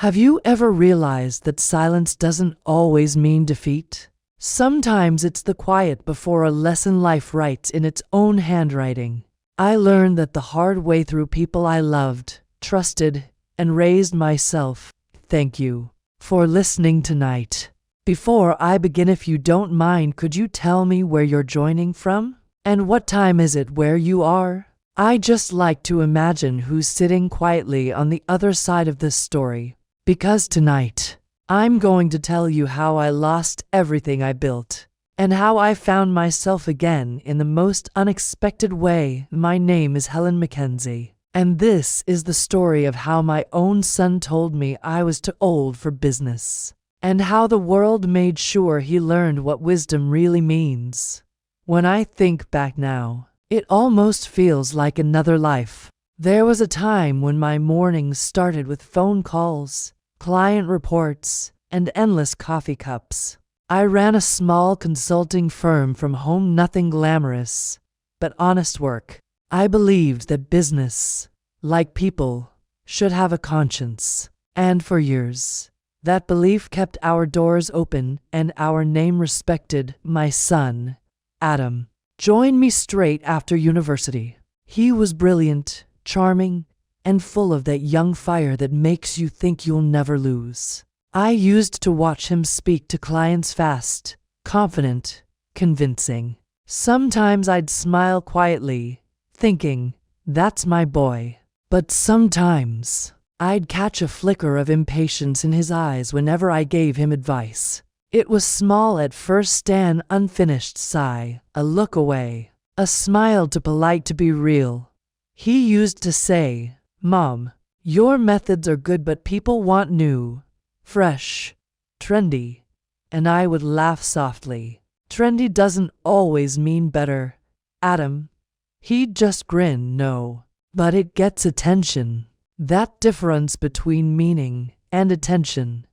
Have you ever realized that silence doesn't always mean defeat? Sometimes it's the quiet before a lesson life writes in its own handwriting. I learned that the hard way through people I loved, trusted, and raised myself. Thank you for listening tonight. Before I begin, if you don't mind, could you tell me where you're joining from? And what time is it where you are? I just like to imagine who's sitting quietly on the other side of this story. Because tonight, I'm going to tell you how I lost everything I built, and how I found myself again in the most unexpected way. My name is Helen McKenzie, and this is the story of how my own son told me I was too old for business, and how the world made sure he learned what wisdom really means. When I think back now, it almost feels like another life. There was a time when my mornings started with phone calls, client reports, and endless coffee cups. I ran a small consulting firm from home, nothing glamorous, but honest work. I believed that business, like people, should have a conscience. And for years, that belief kept our doors open and our name respected. My son, Adam, joined me straight after university. He was brilliant, charming, and full of that young fire that makes you think you'll never lose. I used to watch him speak to clients fast, confident, convincing. Sometimes I'd smile quietly, thinking, that's my boy. But sometimes I'd catch a flicker of impatience in his eyes whenever I gave him advice. It was small at first, an unfinished sigh, a look away, a smile too polite to be real. He used to say, "Mom, your methods are good, but people want new, fresh, trendy." And I would laugh softly. "Trendy doesn't always mean better, Adam." He'd just grin, "No, but it gets attention." That difference between meaning and attention,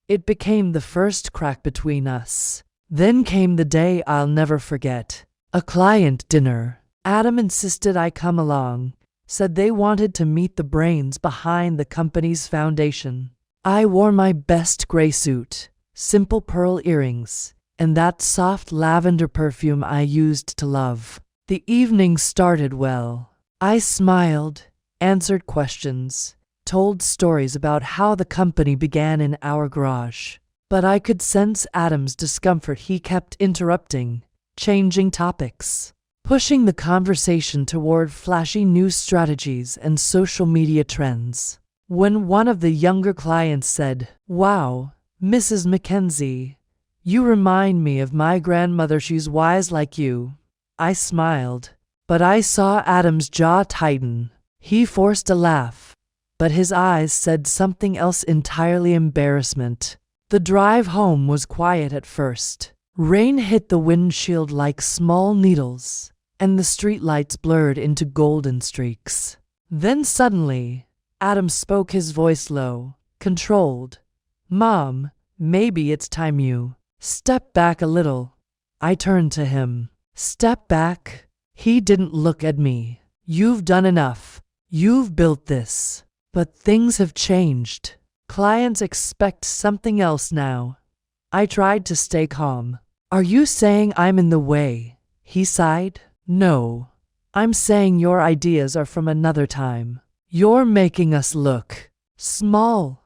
it became the first crack between us. Then came the day I'll never forget. A client dinner. Adam insisted I come along, said they wanted to meet the brains behind the company's foundation. I wore my best gray suit, simple pearl earrings, and that soft lavender perfume I used to love. The evening started well. I smiled, answered questions, told stories about how the company began in our garage. But I could sense Adam's discomfort. He kept interrupting, changing topics, pushing the conversation toward flashy new strategies and social media trends. When one of the younger clients said, "Wow, Mrs. McKenzie, you remind me of my grandmother. She's wise like you," I smiled. But I saw Adam's jaw tighten. He forced a laugh, but his eyes said something else entirely: embarrassment. The drive home was quiet at first. Rain hit the windshield like small needles, and the streetlights blurred into golden streaks. Then suddenly, Adam spoke, his voice low, controlled. "Mom, maybe it's time you step back a little." I turned to him. "Step back?" He didn't look at me. "You've done enough. You've built this. But things have changed. Clients expect something else now." I tried to stay calm. "Are you saying I'm in the way?" He sighed. "No, I'm saying your ideas are from another time. You're making us look small."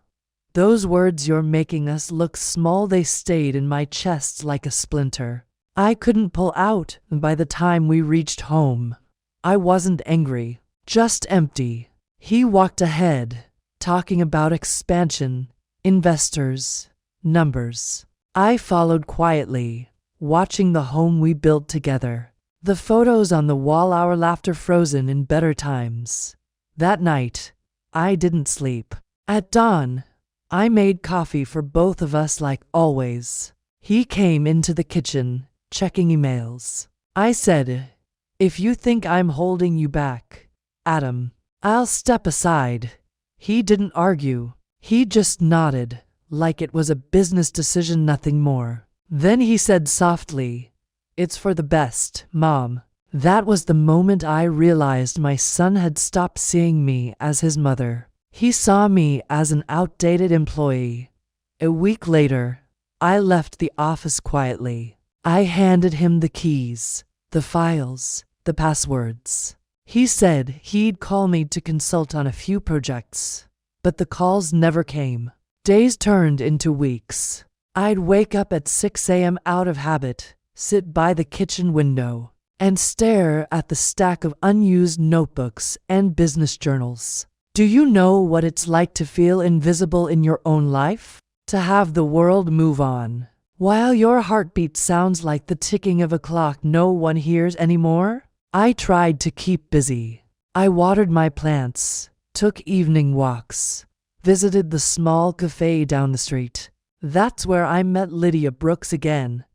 Those words, "you're making us look small," they stayed in my chest like a splinter. I couldn't pull out. By the time we reached home, I wasn't angry, just empty. He walked ahead, talking about expansion, investors, numbers. I followed quietly, watching the home we built together. The photos on the wall, our laughter frozen in better times. That night, I didn't sleep. At dawn, I made coffee for both of us like always. He came into the kitchen, checking emails. I said, "If you think I'm holding you back, Adam, I'll step aside." He didn't argue. He just nodded, like it was a business decision, nothing more. Then he said softly, "It's for the best, Mom." That was the moment I realized my son had stopped seeing me as his mother. He saw me as an outdated employee. A week later, I left the office quietly. I handed him the keys, the files, the passwords. He said he'd call me to consult on a few projects, but the calls never came. Days turned into weeks. I'd wake up at 6 a.m. out of habit, sit by the kitchen window, and stare at the stack of unused notebooks and business journals. Do you know what it's like to feel invisible in your own life? To have the world move on, while your heartbeat sounds like the ticking of a clock no one hears anymore? I tried to keep busy. I watered my plants, took evening walks, visited the small cafe down the street. That's where I met Lydia Brooks again,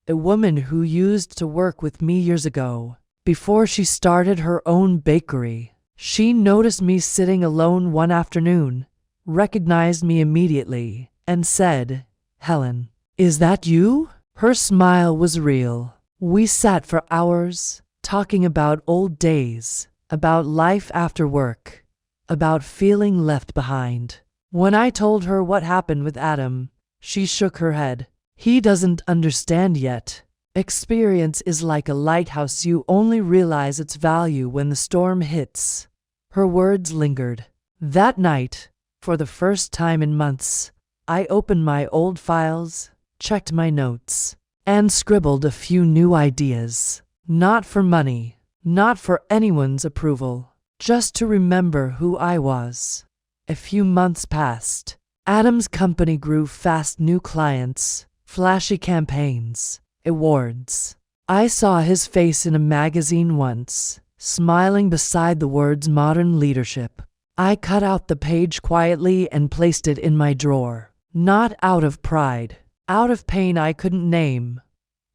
a woman who used to work with me years ago, before she started her own bakery. She noticed me sitting alone one afternoon, recognized me immediately, and said, "Helen, is that you?" Her smile was real. We sat for hours, talking about old days, about life after work, about feeling left behind. When I told her what happened with Adam, she shook her head. "He doesn't understand yet. Experience is like a lighthouse. You only realize its value when the storm hits." Her words lingered. That night, for the first time in months, I opened my old files, checked my notes, and scribbled a few new ideas. Not for money, not for anyone's approval, just to remember who I was. A few months passed. Adam's company grew fast. New clients, flashy campaigns, awards. I saw his face in a magazine once, smiling beside the words "Modern Leadership." I cut out the page quietly and placed it in my drawer. Not out of pride, out of pain I couldn't name.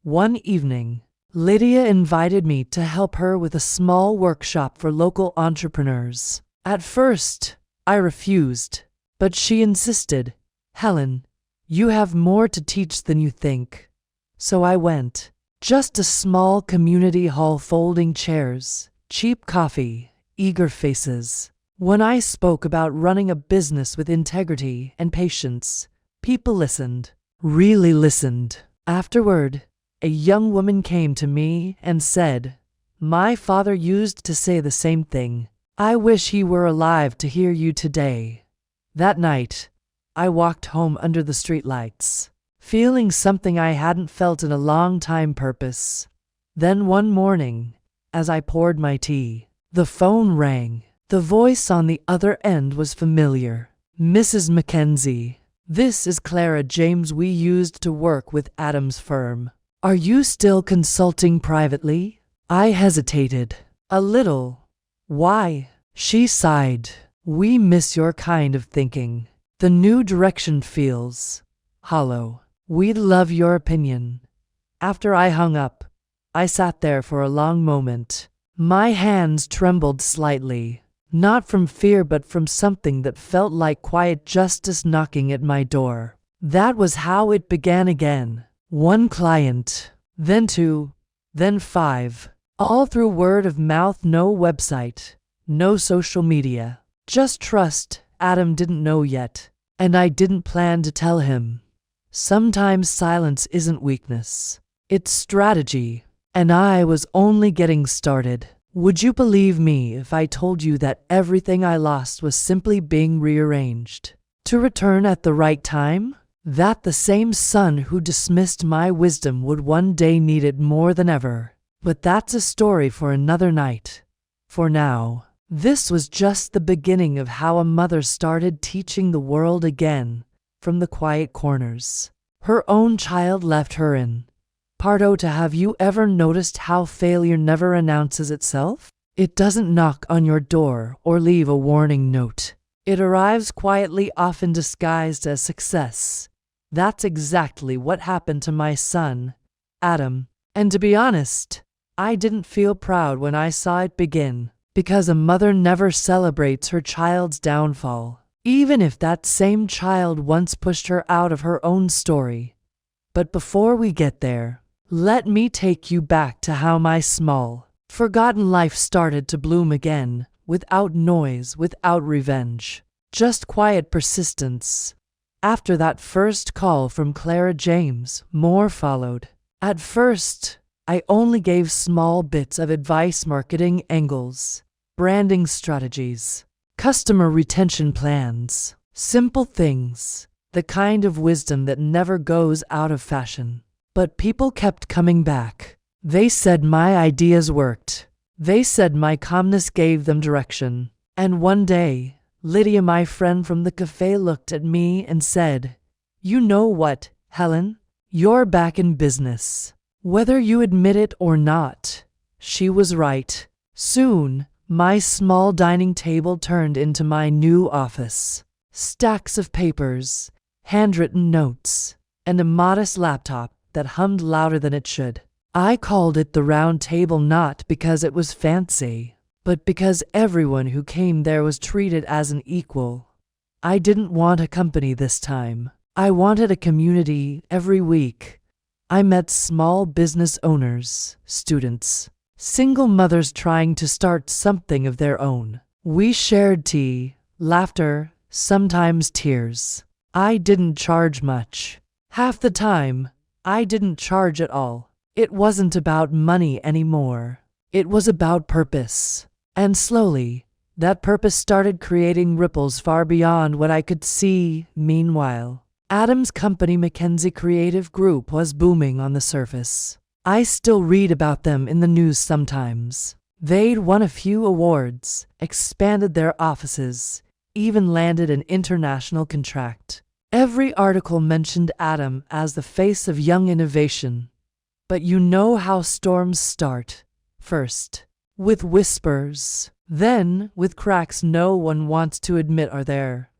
One evening, Lydia invited me to help her with a small workshop for local entrepreneurs. At first, I refused, but she insisted. "Helen, you have more to teach than you think." So I went. Just a small community hall, folding chairs, cheap coffee, eager faces. When I spoke about running a business with integrity and patience, people listened, really listened. Afterward, a young woman came to me and said, "My father used to say the same thing. I wish he were alive to hear you today." That night, I walked home under the streetlights, feeling something I hadn't felt in a long time: purpose. Then one morning, as I poured my tea, the phone rang. The voice on the other end was familiar. "Mrs. McKenzie, this is Clara James. We used to work with Adam's firm. Are you still consulting privately?" I hesitated. "A little." "Why?" She sighed. "We miss your kind of thinking. The new direction feels hollow. We'd love your opinion." After I hung up, I sat there for a long moment. My hands trembled slightly. Not from fear, but from something that felt like quiet justice knocking at my door. That was how it began again. One client, then two, then five. All through word of mouth. No website, no social media. Just trust. Adam didn't know yet, and I didn't plan to tell him. Sometimes silence isn't weakness, it's strategy. And I was only getting started. Would you believe me if I told you that everything I lost was simply being rearranged to return at the right time? That the same son who dismissed my wisdom would one day need it more than ever. But that's a story for another night. For now, this was just the beginning of how a mother started teaching the world again, from the quiet corners her own child left her in. Part O. To have you ever noticed how failure never announces itself? It doesn't knock on your door or leave a warning note. It arrives quietly, often disguised as success. That's exactly what happened to my son, Adam. And to be honest, I didn't feel proud when I saw it begin, because a mother never celebrates her child's downfall, even if that same child once pushed her out of her own story. But before we get there, let me take you back to how my small, forgotten life started to bloom again, without noise, without revenge. just quiet persistence. After that first call from Clara James, more followed. At first, I only gave small bits of advice, marketing angles, branding strategies, customer retention plans, simple things, the kind of wisdom that never goes out of fashion. But people kept coming back. They said my ideas worked. They said my calmness gave them direction. And one day, Lydia, my friend from the cafe, looked at me and said, "You know what, Helen? You're back in business. Whether you admit it or not." She was right. Soon, my small dining table turned into my new office. Stacks of papers, handwritten notes, and a modest laptop that hummed louder than it should. I called it the round table not because it was fancy, but because everyone who came there was treated as an equal. I didn't want a company this time. I wanted a community. Every week, I met small business owners, students, single mothers trying to start something of their own. We shared tea, laughter, sometimes tears. I didn't charge much. Half the time, I didn't charge at all. It wasn't about money anymore. It was about purpose. And slowly, that purpose started creating ripples far beyond what I could see. Meanwhile, Adam's company, McKenzie Creative Group, was booming on the surface. I still read about them in the news sometimes. They'd won a few awards, expanded their offices, even landed an international contract. Every article mentioned Adam as the face of young innovation. But you know how storms start. First, with whispers, then with cracks no one wants to admit are there.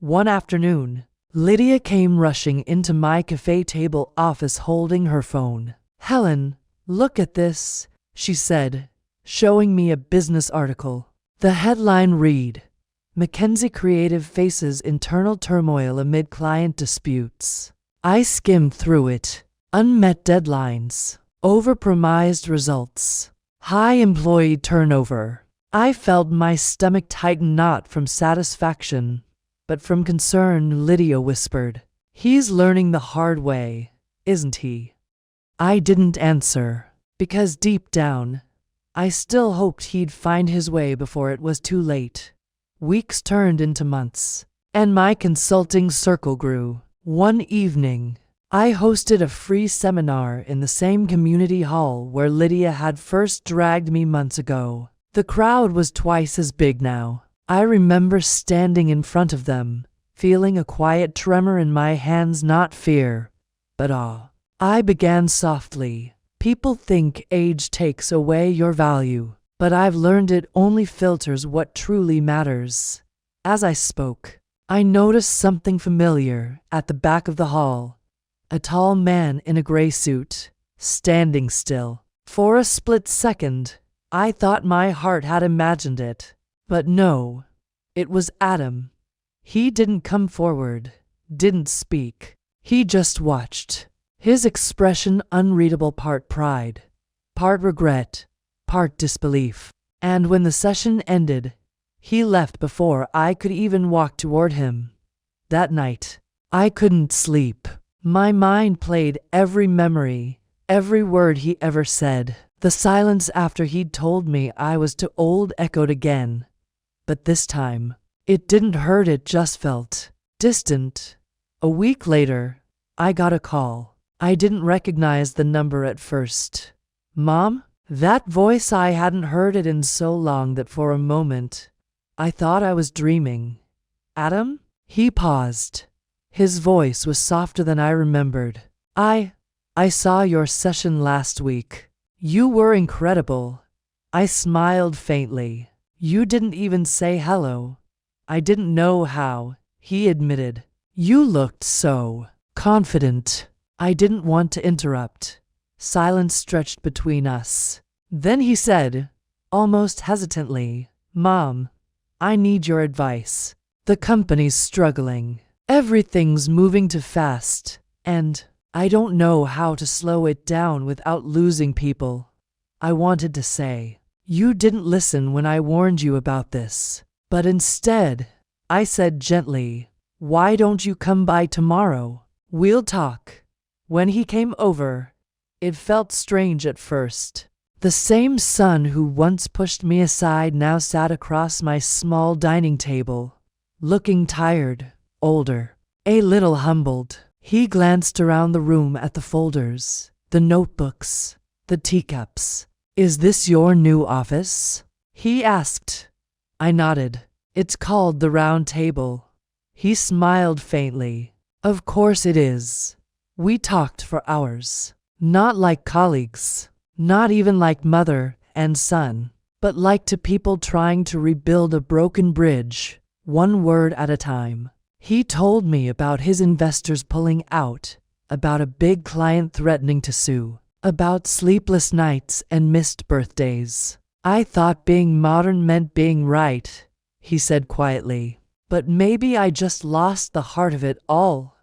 One afternoon, Lydia came rushing into my cafe table office holding her phone. "Helen, look at this," she said, showing me a business article. The headline read, "McKenzie Creative Faces Internal Turmoil Amid Client Disputes." I skimmed through it. Unmet deadlines, overpromised results, high employee turnover. I felt my stomach tighten, not from satisfaction, but from concern. Lydia whispered, "He's learning the hard way, isn't he?" I didn't answer, because deep down, I still hoped he'd find his way before it was too late. Weeks turned into months, and my consulting circle grew. One evening, I hosted a free seminar in the same community hall where Lydia had first dragged me months ago. The crowd was twice as big now. I remember standing in front of them, feeling a quiet tremor in my hands, not fear, but awe. I began softly. "People think age takes away your value, but I've learned it only filters what truly matters." As I spoke, I noticed something familiar at the back of the hall. A tall man in a gray suit, standing still. For a split second, I thought my heart had imagined it. But no, it was Adam. He didn't come forward, didn't speak. He just watched. His expression unreadable, part pride, part regret, part disbelief. And when the session ended, he left before I could even walk toward him. That night, I couldn't sleep. My mind played every memory, every word he ever said. The silence after he'd told me I was too old echoed again. But this time, it didn't hurt, it just felt distant. A week later, I got a call. I didn't recognize the number at first. "Mom?" That voice, I hadn't heard it in so long that for a moment, I thought I was dreaming. "Adam?" He paused. His voice was softer than I remembered. I saw your session last week. You were incredible." I smiled faintly. "You didn't even say hello." "I didn't know how," he admitted. "You looked so confident." I didn't want to interrupt. Silence stretched between us. Then he said, almost hesitantly, "Mom, I need your advice. The company's struggling. Everything's moving too fast, and I don't know how to slow it down without losing people." I wanted to say, "You didn't listen when I warned you about this." But instead, I said gently. Why don't you come by tomorrow? We'll talk. When he came over, it felt strange at first. The same son who once pushed me aside now sat across my small dining table, looking tired, older, a little humbled. He glanced around the room at the folders, the notebooks, the teacups. Is this your new office? He asked. I nodded. It's called the Round Table. He smiled faintly. Of course it is. We talked for hours. Not like colleagues. Not even like mother and son. But like two people trying to rebuild a broken bridge, one word at a time. He told me about his investors pulling out, about a big client threatening to sue, about sleepless nights and missed birthdays. I thought being modern meant being right, he said quietly. But maybe I just lost the heart of it all.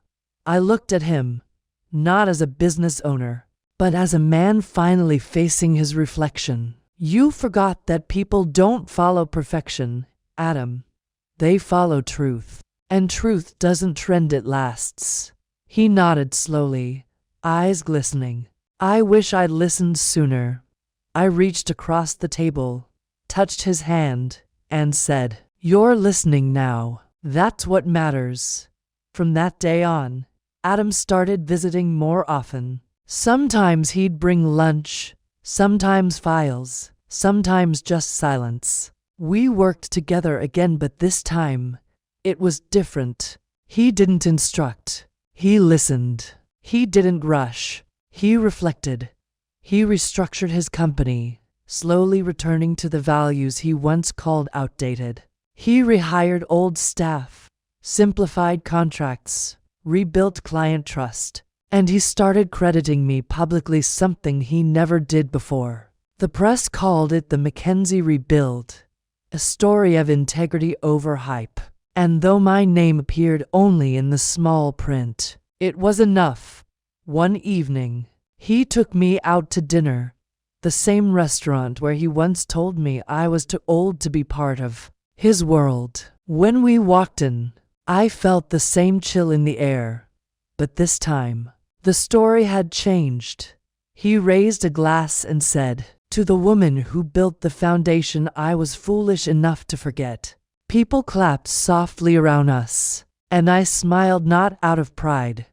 I looked at him, not as a business owner, but as a man finally facing his reflection. You forgot that people don't follow perfection, Adam. They follow truth. And truth doesn't trend, it lasts. He nodded slowly, eyes glistening. I wish I'd listened sooner. I reached across the table, touched his hand, and said, You're listening now. That's what matters. From that day on, Adam started visiting more often. Sometimes he'd bring lunch, sometimes files, sometimes just silence. We worked together again, but this time, it was different. He didn't instruct. He listened. He didn't rush. He reflected. He restructured his company, slowly returning to the values he once called outdated. He rehired old staff, simplified contracts, rebuilt client trust, and he started crediting me publicly, something he never did before. The press called it the McKenzie rebuild, a story of integrity over hype. And though my name appeared only in the small print, it was enough. One evening, he took me out to dinner, the same restaurant where he once told me I was too old to be part of his world. When we walked in, I felt the same chill in the air. But this time, the story had changed. He raised a glass and said, To the woman who built the foundation I was foolish enough to forget. People clapped softly around us, and I smiled, not out of pride,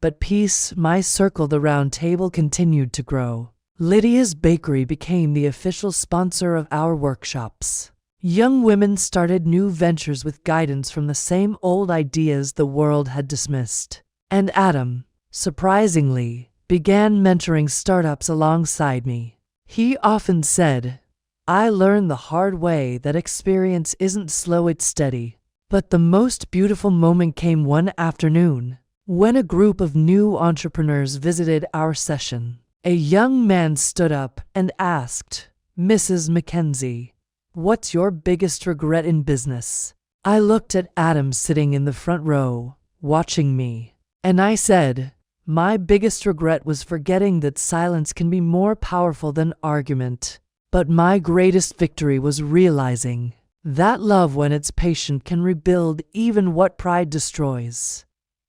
but peace. My circle, the Round Table, continued to grow. Lydia's Bakery became the official sponsor of our workshops. Young women started new ventures with guidance from the same old ideas the world had dismissed. And Adam, surprisingly, began mentoring startups alongside me. He often said, I learned the hard way that experience isn't slow, it's steady. But the most beautiful moment came one afternoon, when a group of new entrepreneurs visited our session. A young man stood up and asked, Mrs. McKenzie, what's your biggest regret in business? I looked at Adam sitting in the front row, watching me, and I said, my biggest regret was forgetting that silence can be more powerful than argument. But my greatest victory was realizing that love, when it's patient, can rebuild even what pride destroys.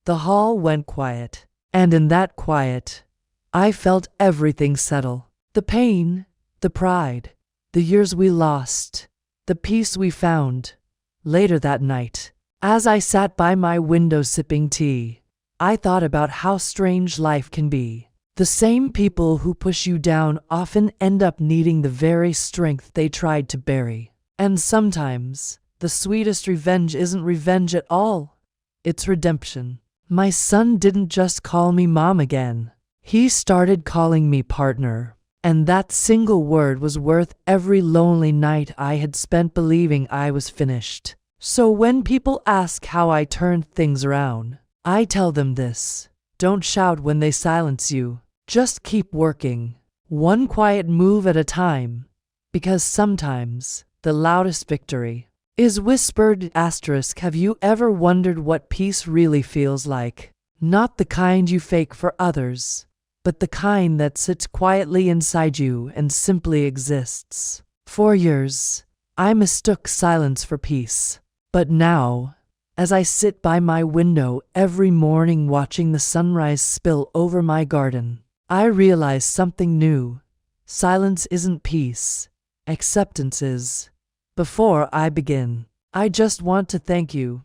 The hall went quiet, and in that quiet, I felt everything settle. The pain, the pride, the years we lost, the peace we found. Later that night, as I sat by my window sipping tea, I thought about how strange life can be. The same people who push you down often end up needing the very strength they tried to bury. And sometimes, the sweetest revenge isn't revenge at all. It's redemption. My son didn't just call me mom again. He started calling me partner. And that single word was worth every lonely night I had spent believing I was finished. So when people ask how I turned things around, I tell them this: don't shout when they silence you. Just keep working, one quiet move at a time, because sometimes the loudest victory is whispered. Have you ever wondered what peace really feels like? Not the kind you fake for others, but the kind that sits quietly inside you and simply exists. For years, I mistook silence for peace. But now, As I sit by my window every morning watching the sunrise spill over my garden, I realize something new. Silence isn't peace. Acceptance is. Before I begin, I just want to thank you.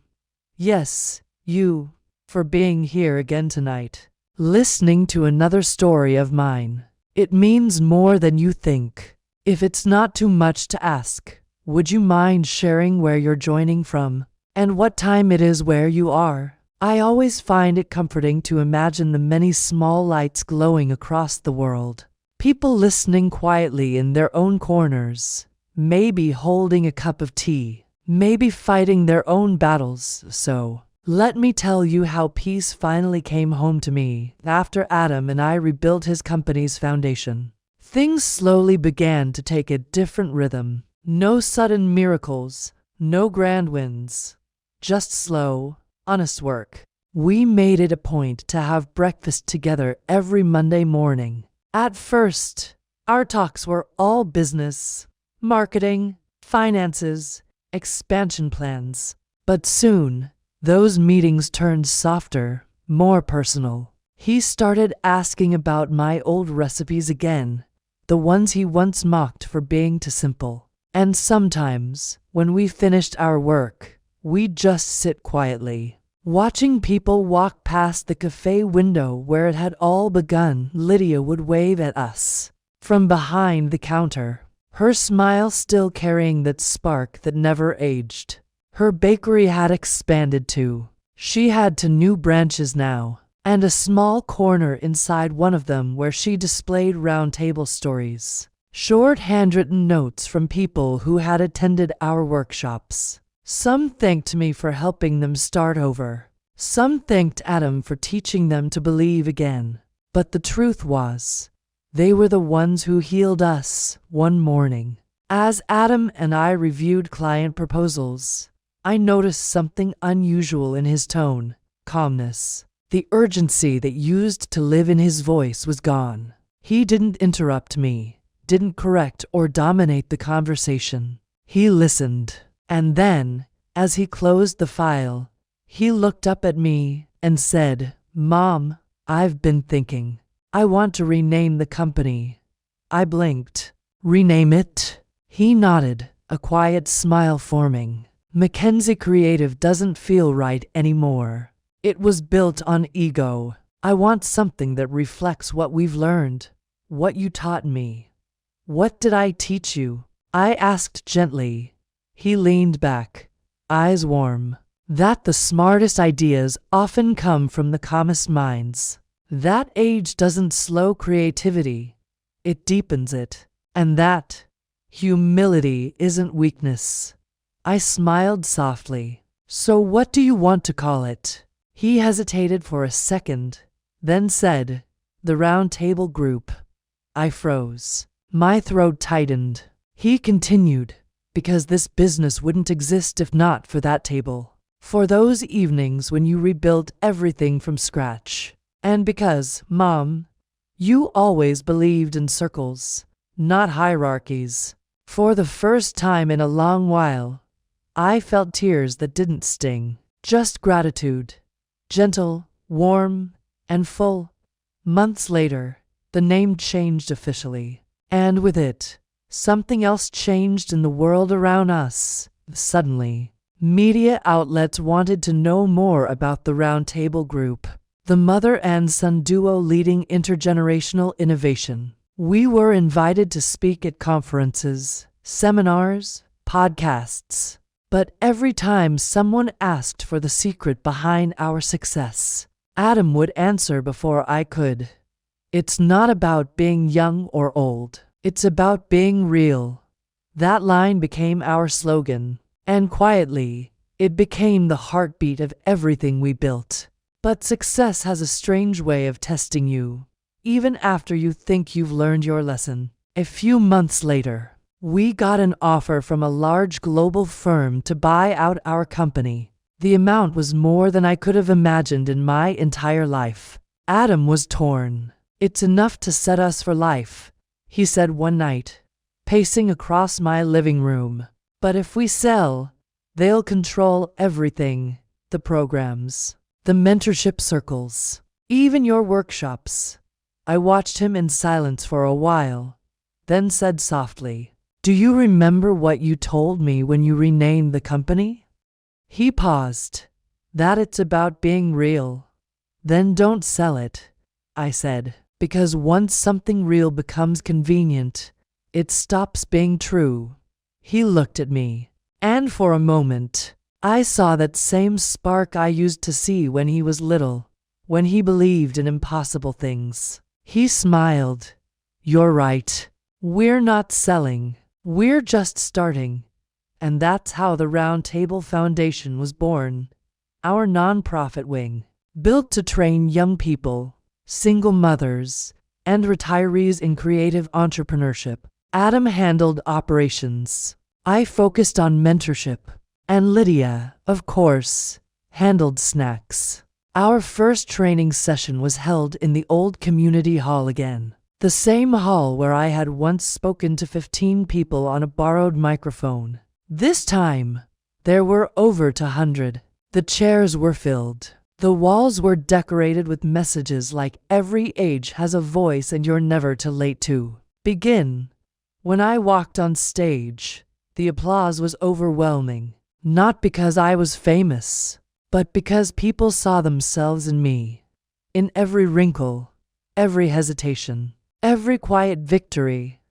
Yes, you, for being here again tonight, listening to another story of mine. It means more than you think. If it's not too much to ask, would you mind sharing where you're joining from and what time it is where you are? I always find it comforting to imagine the many small lights glowing across the world. People listening quietly in their own corners, maybe holding a cup of tea, maybe fighting their own battles. So, let me tell you how peace finally came home to me after Adam and I rebuilt his company's foundation. Things slowly began to take a different rhythm. No sudden miracles, no grand wins, just slow, honest work. We made it a point to have breakfast together every Monday morning. At first, our talks were all business, marketing, finances, expansion plans. But soon, those meetings turned softer, more personal. He started asking about my old recipes again, the ones he once mocked for being too simple. And sometimes, when we finished our work, we'd just sit quietly, watching people walk past the cafe window where it had all begun. Lydia would wave at us from behind the counter, her smile still carrying that spark that never aged. Her bakery had expanded too. She had 2 new branches now, and a small corner inside one of them where she displayed roundtable stories, short handwritten notes from people who had attended our workshops. Some thanked me for helping them start over. Some thanked Adam for teaching them to believe again. But the truth was, they were the ones who healed us. One morning, as Adam and I reviewed client proposals, I noticed something unusual in his tone. Calmness. The urgency that used to live in his voice was gone. He didn't interrupt me, didn't correct or dominate the conversation. He listened. And then, as he closed the file, he looked up at me and said, "Mom, I've been thinking. I want to rename the company." I blinked. "Rename it?" He nodded, a quiet smile forming. "McKenzie Creative doesn't feel right anymore. It was built on ego. I want something that reflects what we've learned, what you taught me." "What did I teach you?" I asked gently. He leaned back, eyes warm. "That the smartest ideas often come from the calmest minds. That age doesn't slow creativity, it deepens it. And that humility isn't weakness." I smiled softly. "So what do you want to call it?" He hesitated for a second, then said, "The Round Table Group." I froze. My throat tightened. He continued, "Because this business wouldn't exist if not for that table. For those evenings when you rebuilt everything from scratch. And because, Mom, you always believed in circles, not hierarchies." For the first time in a long while, I felt tears that didn't sting, just gratitude. Gentle, warm, and full. Months later, the name changed officially. And with it, something else changed in the world around us. Suddenly, media outlets wanted to know more about the Round Table Group, the mother and son duo leading intergenerational innovation. We were invited to speak at conferences, seminars, podcasts. But every time someone asked for the secret behind our success, Adam would answer before I could. "It's not about being young or old. It's about being real." That line became our slogan, and quietly, it became the heartbeat of everything we built. But success has a strange way of testing you, even after you think you've learned your lesson. A few months later, we got an offer from a large global firm to buy out our company. The amount was more than I could have imagined in my entire life. Adam was torn. "It's enough to set us for life," he said one night, pacing across my living room. "But if we sell, they'll control everything. the programs, the mentorship circles, even your workshops. I watched him in silence for a while, then said softly, "Do you remember what you told me when you renamed the company?" He paused. "That it's about being real. Then don't sell it," I said, "because once something real becomes convenient, it stops being true." He looked at me, and for a moment, I saw that same spark I used to see when he was little, when he believed in impossible things. He smiled. "You're right. We're not selling. We're just starting." And that's how the Round Table Foundation was born, our nonprofit wing, built to train young people, single mothers, and retirees in creative entrepreneurship. Adam handled operations. I focused on mentorship. And Lydia, of course, handled snacks. Our first training session was held in the old community hall again. The same hall where I had once spoken to 15 people on a borrowed microphone. This time, there were over 100. The chairs were filled. The walls were decorated with messages like "Every age has a voice and you're never too late to begin." When I walked on stage, the applause was overwhelming. Not because I was famous, but because people saw themselves in me. In every wrinkle, every hesitation, every quiet victory.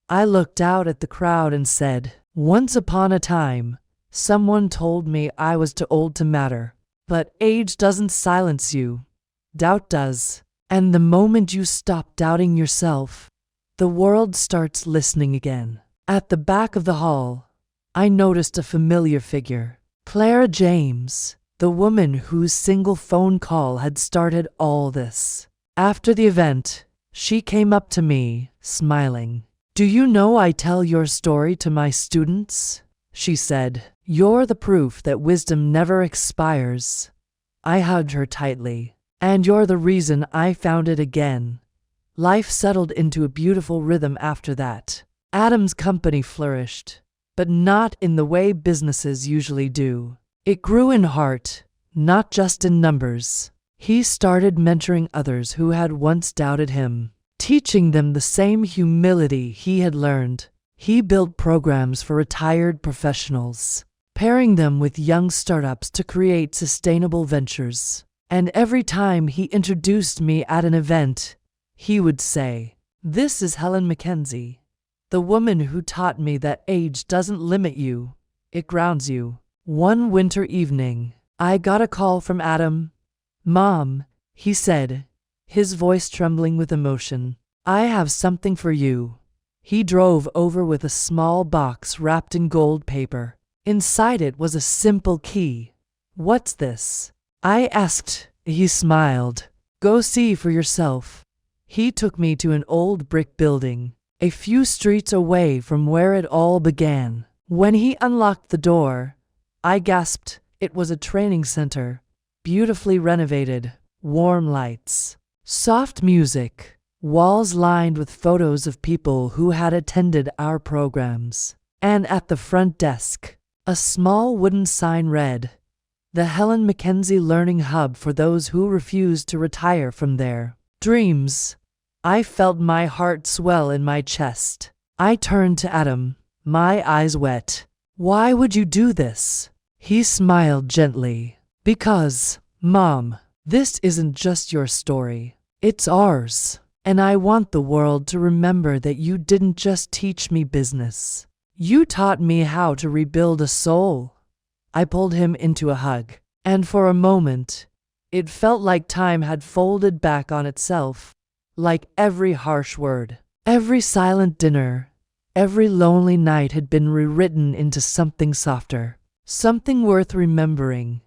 I looked out at the crowd and said, "Once upon a time, someone told me I was too old to matter. But age doesn't silence you. Doubt does. And the moment you stop doubting yourself, the world starts listening again." At the back of the hall, I noticed a familiar figure. Clara James, the woman whose single phone call had started all this. After the event, she came up to me, smiling. "Do you know I tell your story to my students?" she said. "You're the proof that wisdom never expires." I hugged her tightly. "And you're the reason I found it again." Life settled into a beautiful rhythm after that. Adam's company flourished, but not in the way businesses usually do. It grew in heart, not just in numbers. He started mentoring others who had once doubted him, teaching them the same humility he had learned. He built programs for retired professionals, pairing them with young startups to create sustainable ventures. And every time he introduced me at an event, he would say, "This is Helen McKenzie, the woman who taught me that age doesn't limit you, it grounds you." One winter evening, I got a call from Adam. "Mom," he said, his voice trembling with emotion, "I have something for you." He drove over with a small box wrapped in gold paper. Inside it was a simple key. "What's this?" I asked. He smiled. "Go see for yourself." He took me to an old brick building, a few streets away from where it all began. When he unlocked the door, I gasped. It was a training center, beautifully renovated, warm lights, soft music, walls lined with photos of people who had attended our programs. And at the front desk, a small wooden sign read, "The Helen McKenzie Learning Hub for those who refuse to retire from their dreams." I felt my heart swell in my chest. I turned to Adam, my eyes wet. "Why would you do this?" He smiled gently. "Because, Mom, this isn't just your story. It's ours. And I want the world to remember that you didn't just teach me business. You taught me how to rebuild a soul." I pulled him into a hug. And for a moment, it felt like time had folded back on itself. Like every harsh word, every silent dinner, every lonely night had been rewritten into something softer, something worth remembering.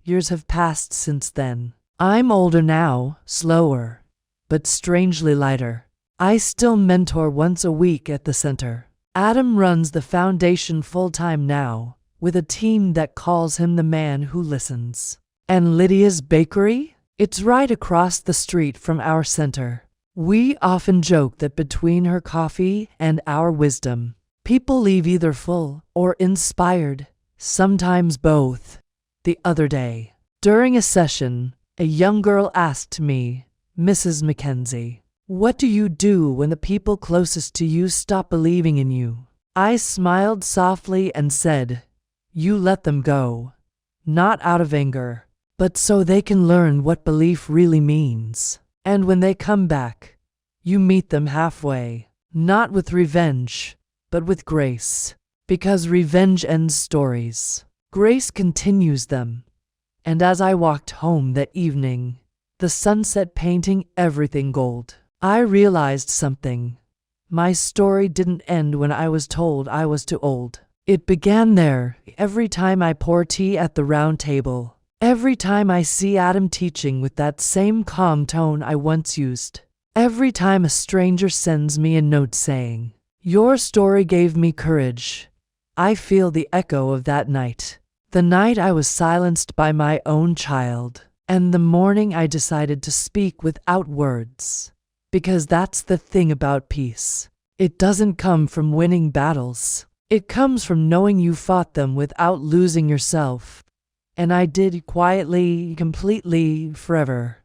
Years have passed since then. I'm older now, slower, but strangely lighter. I still mentor once a week at the center. Adam runs the foundation full-time now, with a team that calls him the man who listens. And Lydia's bakery? It's right across the street from our center. We often joke that between her coffee and our wisdom, people leave either full or inspired, sometimes both. The other day, During a session, a young girl asked me, "Mrs. McKenzie, what do you do when the people closest to you stop believing in you?" I smiled softly and said, "You let them go, not out of anger, but so they can learn what belief really means. And when they come back, you meet them halfway, not with revenge, but with grace. Because revenge ends stories. Grace continues them." And as I walked home that evening, the sunset painting everything gold, I realized something. My story didn't end when I was told I was too old. It began there, every time I pour tea at the round table. Every time I see Adam teaching with that same calm tone I once used. Every time a stranger sends me a note saying, "Your story gave me courage." I feel the echo of that night. The night I was silenced by my own child. And the morning I decided to speak without words. Because that's the thing about peace. It doesn't come from winning battles. It comes from knowing you fought them without losing yourself. And I did, quietly, completely, forever.